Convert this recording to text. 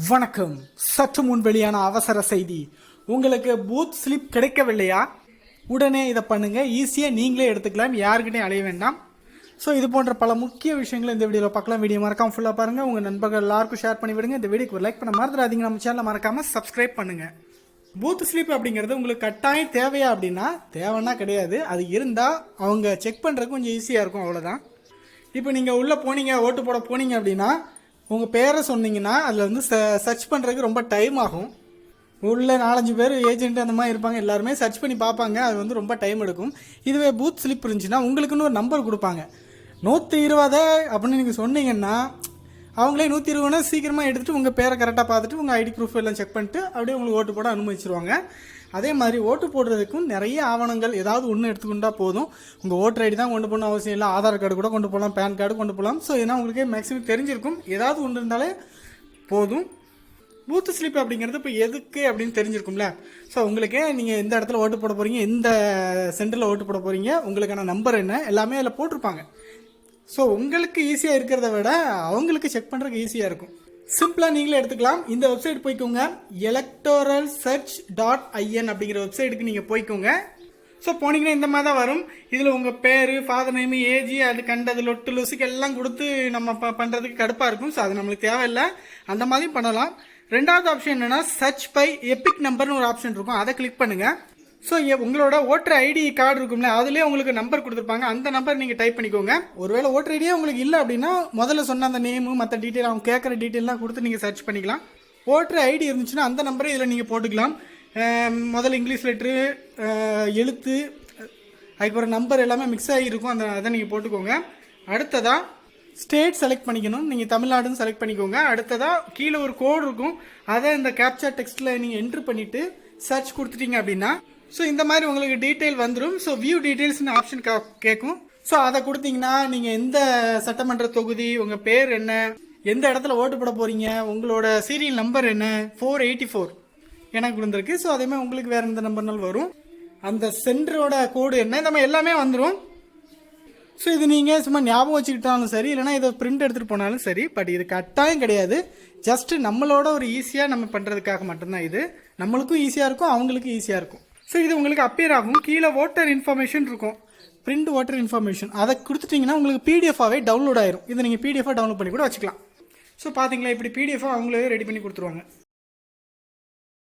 வணக்கம். சற்று முன் வெளியான அவசர செய்தி. உங்களுக்கு பூத் ஸ்லிப் கிடைக்கவில்லையா? உடனே இதை பண்ணுங்க. ஈஸியாக நீங்களே எடுத்துக்கலாம், யாருக்கிட்டையும் அலைய வேண்டாம். ஸோ இது போன்ற பல முக்கிய விஷயங்களை இந்த வீடியோவில் பார்க்கலாம். வீடியோ மறக்காம ஃபுல்லாக பாருங்கள். உங்கள் நண்பர்கள் எல்லாருக்கும் ஷேர் பண்ணி விடுங்க. இந்த வீடியோக்கு லைக் பண்ண மறந்துடாதீங்க. நம்ம சேனலை மறக்காமல் சப்ஸ்கிரைப் பண்ணுங்கள். பூத் ஸ்லிப் அப்படிங்கிறது உங்களுக்கு கட்டாயம் தேவையா அப்படின்னா தேவைன்னா கிடையாது. அது இருந்தால் அவங்க செக் பண்ணுறதுக்கு கொஞ்சம் ஈஸியாக இருக்கும், அவ்வளோதான். இப்போ நீங்கள் உள்ளே போனீங்க, ஓட்டு போட போனீங்க அப்படின்னா உங்கள் பேரை சொன்னீங்கன்னா அதில் வந்து சர்ச் பண்ணுறதுக்கு ரொம்ப டைம் ஆகும். உள்ள 4-5 பேர் ஏஜென்ட் அந்த மாதிரி இருப்பாங்க, எல்லாருமே சர்ச் பண்ணி பார்ப்பாங்க. அது வந்து ரொம்ப டைம் எடுக்கும். இதுவே பூத் ஸ்லிப் இருந்துச்சுன்னா உங்களுக்குன்னு ஒரு நம்பர் கொடுப்பாங்க. 120 அப்படின்னு நீங்கள் சொன்னீங்கன்னா அவங்களே 120 சீக்கிரமாக எடுத்துகிட்டு உங்கள் பேரை கரெக்டாக பார்த்துட்டு உங்கள் ஐடி ப்ரூஃப் எல்லாம் செக் பண்ணிட்டு அப்படியே உங்களுக்கு ஓட்டு போட அனுமதிச்சிருவாங்க. அதே மாதிரி ஓட்டு போடுறதுக்கும் நிறைய ஆவணங்கள் ஏதாவது ஒன்று எடுத்துக்கிட்டா போதும். உங்கள் ஓட்டர் ஐடி தான் கொண்டு போகணும் அவசியம் இல்லை. ஆதார் கார்டு கூட கொண்டு போகலாம், பேன் கார்டு கொண்டு போகலாம். ஸோ ஏன்னா உங்களுக்கு மேக்ஸிமம் தெரிஞ்சிருக்கும். ஏதாவது ஒன்று இருந்தாலே போதும். பூத் ஸ்லிப் அப்படிங்கிறது இப்போ எதுக்கு அப்படின்னு தெரிஞ்சிருக்கும்ல. ஸோ உங்களுக்கே நீங்கள் எந்த இடத்துல ஓட்டு போட போகிறீங்க, எந்த சென்டரில் ஓட்டு போட போகிறீங்க, உங்களுக்கான நம்பர் என்ன, எல்லாமே அதில் போட்டிருப்பாங்க. ஸோ உங்களுக்கு ஈஸியாக இருக்கிறத விட அவங்களுக்கு செக் பண்ணுறதுக்கு ஈஸியாக இருக்கும். சிம்பிளாக நீங்களே எடுத்துக்கலாம். இந்த வெப்சைட் போய்க்கோங்க, electoralsearch.in அப்படிங்கிற வெப்சைட்டுக்கு நீங்கள் போய்க்கோங்க. ஸோ போனீங்கன்னா இந்த மாதிரி தான் வரும். இதில் உங்கள் பேர், ஃபாதர் நேம், ஏஜ், அது கண்டது, லொட்டு லொசுக்கு எல்லாம் கொடுத்து நம்ம பண்ணுறதுக்கு கடுப்பாக இருக்கும். ஸோ அது நம்மளுக்கு தேவையில்லை. அந்த மாதிரி பண்ணலாம். ரெண்டாவது ஆப்ஷன் என்னென்னா சர்ச் பை எபிக் நம்பர்னு ஒரு ஆப்ஷன் இருக்கும், அதை கிளிக் பண்ணுங்கள். ஸோ உங்களோட ஓட்டர் ஐடி கார்டு இருக்கும்ல, அதுலேயே உங்களுக்கு நம்பர் கொடுத்துருப்பாங்க. அந்த நம்பர் நீங்கள் டைப் பண்ணிக்கோங்க. ஒருவேளை ஓட்டர் ஐடியே உங்களுக்கு இல்லை அப்படின்னா முதல்ல சொன்ன அந்த நேமு மற்ற டீட்டெயில் அவங்க கேட்குற டீட்டெயிலாம் கொடுத்து நீங்கள் சர்ச் பண்ணிக்கலாம். ஓட்டர் ஐடி இருந்துச்சுன்னா அந்த நம்பரை இதில் நீங்கள் போட்டுக்கலாம். முதல்ல இங்கிலீஷ் லெட்ரு, எழுத்து, அதுக்கப்புறம் நம்பர் எல்லாமே மிக்ஸ் ஆகிருக்கும். அதை நீங்கள் போட்டுக்கோங்க. அடுத்ததாக ஸ்டேட் செலக்ட் பண்ணிக்கணும். நீங்கள் தமிழ்நாடுன்னு செலக்ட் பண்ணிக்கோங்க. அடுத்ததாக கீழே ஒரு கோடு இருக்கும், அதை இந்த கேப்சா டெக்ஸ்ட்டில் நீங்கள் என்ட்ரு பண்ணிவிட்டு சர்ச் கொடுத்துட்டீங்க அப்படின்னா ஸோ இந்த மாதிரி உங்களுக்கு டீட்டெயில் வந்துடும். ஸோ வியூ டீட்டெயில்ஸ்னு ஆப்ஷன் கேட்கும். ஸோ அதை கொடுத்தீங்கன்னா நீங்கள் எந்த சட்டமன்ற தொகுதி, உங்கள் பேர் என்ன, எந்த இடத்துல ஓட்டு போட போகிறீங்க, உங்களோட சீரியல் நம்பர் என்ன, 484 எனக்கு விழுந்திருக்கு. ஸோ அதேமாதிரி உங்களுக்கு வேறு எந்த நம்பர்னாலும் வரும். அந்த சென்டரோட கோடு என்ன, இந்த மாதிரி எல்லாமே வந்துடும். ஸோ இது நீங்கள் சும்மா ஞாபகம் வச்சுக்கிட்டாலும் சரி, இல்லைனா இதை பிரிண்ட் எடுத்துகிட்டு போனாலும் சரி. பட் இது கட்டாயம் கிடையாது. ஜஸ்ட்டு நம்மளோட ஒரு ஈஸியாக நம்ம பண்ணுறதுக்காக மட்டும்தான். இது நம்மளுக்கும் ஈஸியாக இருக்கும், அவங்களுக்கும் ஈஸியாக இருக்கும். ஸோ இது உங்களுக்கு அப்பியர் ஆகும். கீழே ஓட்டர் இன்ஃபர்மேஷன் இருக்கும், பிரிண்ட் ஓட்டர் இன்ஃபர்மேஷன். அதை கொடுத்துட்டிங்கன்னா உங்களுக்கு பிடிஎஃபாகவே டவுன்லோட் ஆயிரும். இதை நீங்கள் பிடிஎஃபாக டவுன்லோட் பண்ணி கூட வச்சுக்கலாம். ஸோ பார்த்தீங்களா, இப்படி பிடிஎஃபாக அவங்களே ரெடி பண்ணி கொடுத்துருவாங்க.